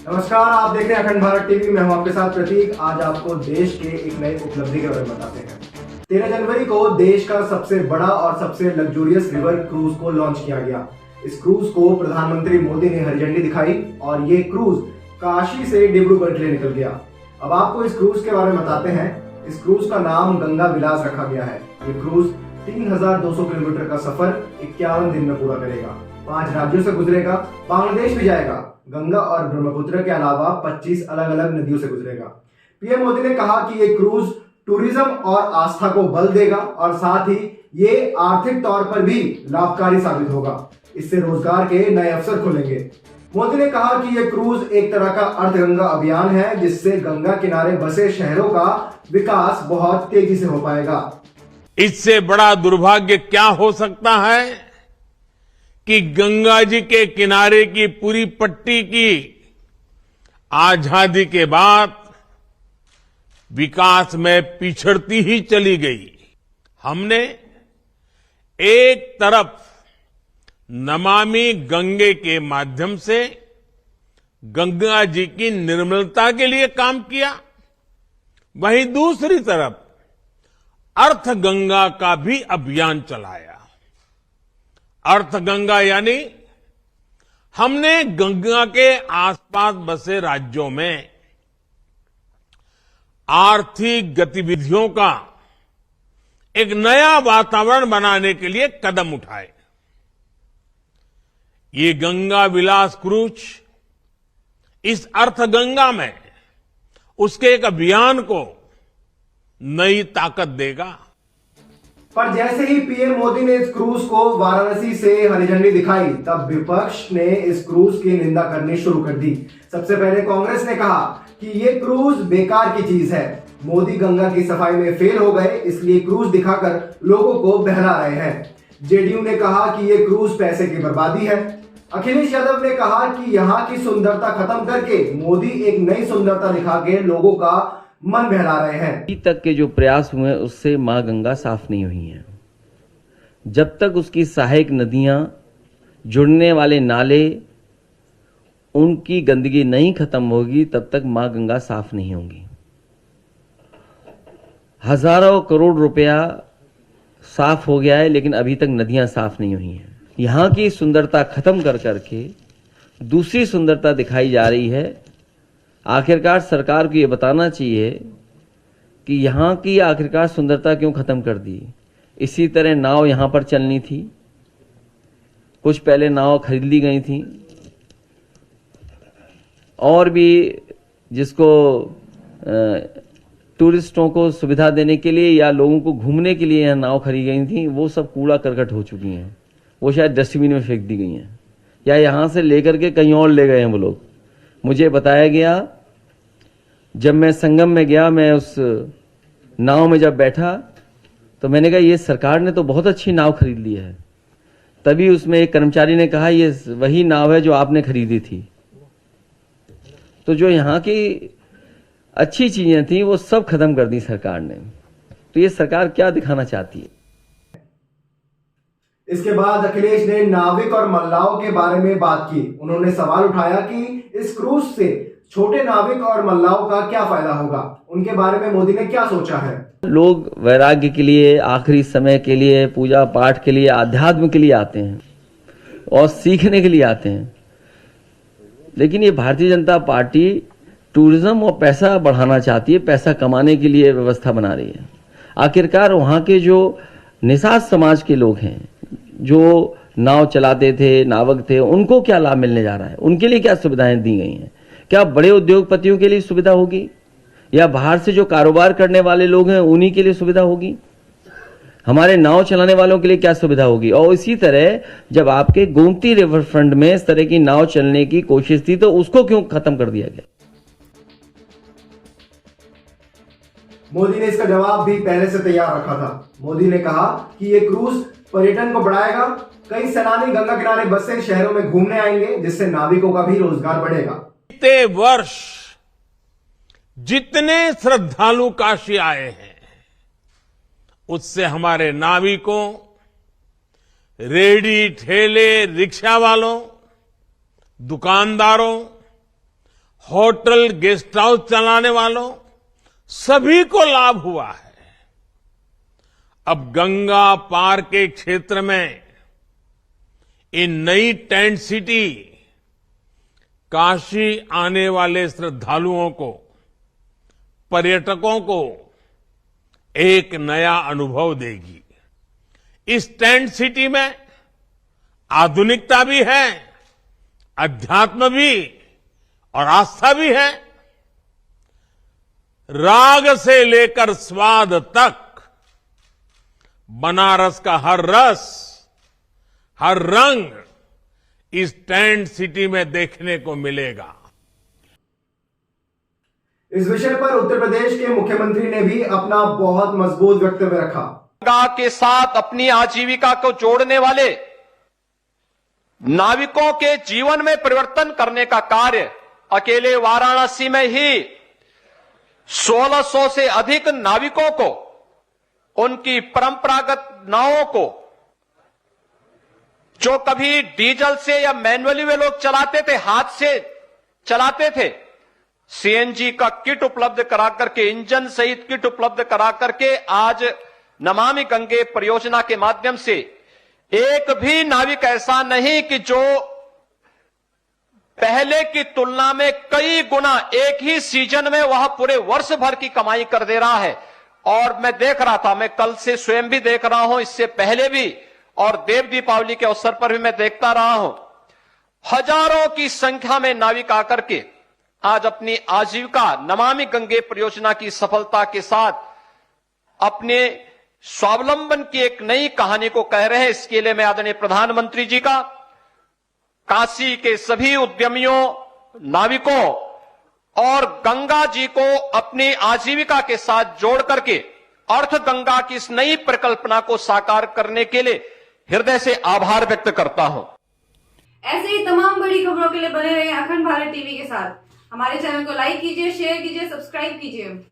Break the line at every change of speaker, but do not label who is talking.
नमस्कार, आप देख रहे हैं अखंड भारत टीवी। मैं हूं आपके साथ प्रतीक। आज आपको देश के एक नई उपलब्धि के बारे में बताते हैं। 13 जनवरी को देश का सबसे बड़ा और सबसे लग्जूरियस रिवर क्रूज को लॉन्च किया गया। इस क्रूज को प्रधानमंत्री मोदी ने हरी झंडी दिखाई और ये क्रूज काशी से डिब्रूगढ़ के लिए निकल गया। अब आपको इस क्रूज के बारे में बताते हैं। इस क्रूज का नाम गंगा विलास रखा गया है। ये क्रूज 3200 किलोमीटर का सफर 51 दिन में पूरा करेगा। 5 राज्यों से गुजरेगा, बांग्लादेश भी जाएगा। गंगा और ब्रह्मपुत्र के अलावा 25 अलग अलग नदियों से गुजरेगा। पीएम मोदी ने कहा कि ये क्रूज टूरिज्म और आस्था को बल देगा और साथ ही ये आर्थिक तौर पर भी लाभकारी साबित होगा। इससे रोजगार के नए अवसर खुलेंगे। मोदी ने कहा कि ये क्रूज एक तरह का अर्थ गंगा अभियान है, जिससे गंगा किनारे बसे शहरों का विकास बहुत तेजी से हो पाएगा।
इससे बड़ा दुर्भाग्य क्या हो सकता है कि गंगा जी के किनारे की पूरी पट्टी की आजादी के बाद विकास में पिछड़ती ही चली गई। हमने एक तरफ नमामि गंगे के माध्यम से गंगा जी की निर्मलता के लिए काम किया, वहीं दूसरी तरफ अर्थ गंगा का भी अभियान चलाया। अर्थ गंगा यानी हमने गंगा के आसपास बसे राज्यों में आर्थिक गतिविधियों का एक नया वातावरण बनाने के लिए कदम उठाए। ये गंगा विलास क्रूज इस अर्थ गंगा में उसके एक अभियान को नई ताकत देगा।
पर जैसे ही पीएम मोदी ने इस क्रूज को वाराणसी से हरी झंडी दिखाई, तब विपक्ष ने इस क्रूज की निंदा करनी शुरू कर दी। सबसे पहले कांग्रेस ने कहा कि ये क्रूज बेकार की चीज है। मोदी गंगा की सफाई में फेल हो गए, इसलिए क्रूज दिखाकर लोगों को बहला रहे हैं। जेडीयू ने कहा कि ये क्रूज पैसे की बर्बादी है। अखिलेश यादव ने कहा कि यहाँ की सुंदरता खत्म करके मोदी एक नई सुंदरता दिखा के लोगों का मन बहला रहे हैं।
अभी तक के जो प्रयास हुए उससे मां गंगा साफ नहीं हुई है। जब तक उसकी सहायक नदियां, जुड़ने वाले नाले, उनकी गंदगी नहीं खत्म होगी, तब तक मां गंगा साफ नहीं होगी। हजारों करोड़ रुपया साफ हो गया है, लेकिन अभी तक नदियां साफ नहीं हुई हैं। यहां की सुंदरता खत्म कर करके दूसरी सुंदरता दिखाई जा रही है। आखिरकार सरकार को ये बताना चाहिए कि यहाँ की आखिरकार सुंदरता क्यों खत्म कर दी। इसी तरह नाव यहाँ पर चलनी थी, कुछ पहले नाव खरीद ली गई थी, और भी जिसको टूरिस्टों को सुविधा देने के लिए या लोगों को घूमने के लिए यहाँ नाव खरीदी गई थी, वो सब कूड़ा करकट हो चुकी हैं। वो शायद डस्टबिन में फेंक दी गई हैं या यहाँ से लेकर के कहीं और ले गए हैं वो लोग। मुझे बताया गया, जब मैं संगम में गया, मैं उस नाव में जब बैठा तो मैंने कहा ये सरकार ने तो बहुत अच्छी नाव खरीद ली है। तभी उसमें एक कर्मचारी ने कहा ये वही नाव है जो आपने खरीदी थी। तो जो यहाँ की अच्छी चीजें थी वो सब खत्म कर दी सरकार ने। तो ये सरकार क्या दिखाना चाहती है।
इसके बाद अखिलेश ने नाविक और मल्लाहों के बारे में बात की। उन्होंने सवाल उठाया कि इस क्रूज से छोटे नाविक और मल्लाहों का क्या फायदा होगा। उनके बारे में मोदी ने क्या सोचा है।
लोग वैराग्य के लिए, आखिरी समय के लिए, पूजा पाठ के लिए, आध्यात्म के लिए आते हैं और सीखने के लिए आते हैं। लेकिन ये भारतीय जनता पार्टी टूरिज्म और पैसा बढ़ाना चाहती है, पैसा कमाने के लिए व्यवस्था बना रही है। आखिरकार वहाँ के जो निषाद समाज के लोग हैं, जो नाव चलाते थे, नावक थे, उनको क्या लाभ मिलने जा रहा है, उनके लिए क्या सुविधाएं दी गई हैं। क्या बड़े उद्योगपतियों के लिए सुविधा होगी या बाहर से जो कारोबार करने वाले लोग हैं उन्हीं के लिए सुविधा होगी। हमारे नाव चलाने वालों के लिए क्या सुविधा होगी। और इसी तरह जब आपके गोमती रिवर फ्रंट में इस तरह की नाव चलने की कोशिश थी तो उसको क्यों खत्म कर दिया गया।
मोदी ने इसका जवाब भी पहले से तैयार रखा था। मोदी ने कहा कि ये क्रूज पर्यटन को बढ़ाएगा। कई सैलानी गंगा किनारे बसे शहरों में घूमने आएंगे, जिससे नाविकों का भी रोजगार बढ़ेगा।
बीते वर्ष जितने श्रद्धालु काशी आए हैं, उससे हमारे नाविकों, रेहड़ी ठेले, रिक्शा वालों, दुकानदारों, होटल गेस्ट हाउस चलाने वालों सभी को लाभ हुआ है। अब गंगा पार के क्षेत्र में इन नई टेंट सिटी काशी आने वाले श्रद्धालुओं को, पर्यटकों को एक नया अनुभव देगी। इस टेंट सिटी में आधुनिकता भी है, अध्यात्म भी और आस्था भी है। राग से लेकर स्वाद तक बनारस का हर रस, हर रंग इस टेंट सिटी में देखने को मिलेगा।
इस विषय पर उत्तर प्रदेश के मुख्यमंत्री ने भी अपना बहुत मजबूत वक्तव्य रखा।
गंगा के साथ अपनी आजीविका को जोड़ने वाले नाविकों के जीवन में परिवर्तन करने का कार्य अकेले वाराणसी में ही 1600 से अधिक नाविकों को, उनकी परंपरागत नावों को, जो कभी डीजल से या मैनुअली वे लोग चलाते थे, हाथ से चलाते थे, सीएनजी का किट उपलब्ध करा करके, इंजन सहित किट उपलब्ध करा करके आज नमामि गंगे परियोजना के माध्यम से एक भी नाविक ऐसा नहीं कि जो पहले की तुलना में कई गुना एक ही सीजन में वह पूरे वर्ष भर की कमाई कर दे रहा है। और मैं देख रहा था, मैं कल से स्वयं भी देख रहा हूं, इससे पहले भी और देव दीपावली के अवसर पर भी मैं देखता रहा हूं, हजारों की संख्या में नाविक आकर के आज अपनी आजीविका नमामि गंगे परियोजना की सफलता के साथ अपने स्वावलंबन की एक नई कहानी को कह रहे हैं। इसके लिए मैं आदरणीय प्रधानमंत्री जी का, काशी के सभी उद्यमियों, नाविकों और गंगा जी को अपनी आजीविका के साथ जोड़ करके अर्थ गंगा की इस नई परिकल्पना को साकार करने के लिए हृदय से आभार व्यक्त करता हूं।
ऐसे ही तमाम बड़ी खबरों के लिए बने रहिए अखंड भारत टीवी के साथ। हमारे चैनल को लाइक कीजिए, शेयर कीजिए, सब्सक्राइब कीजिए।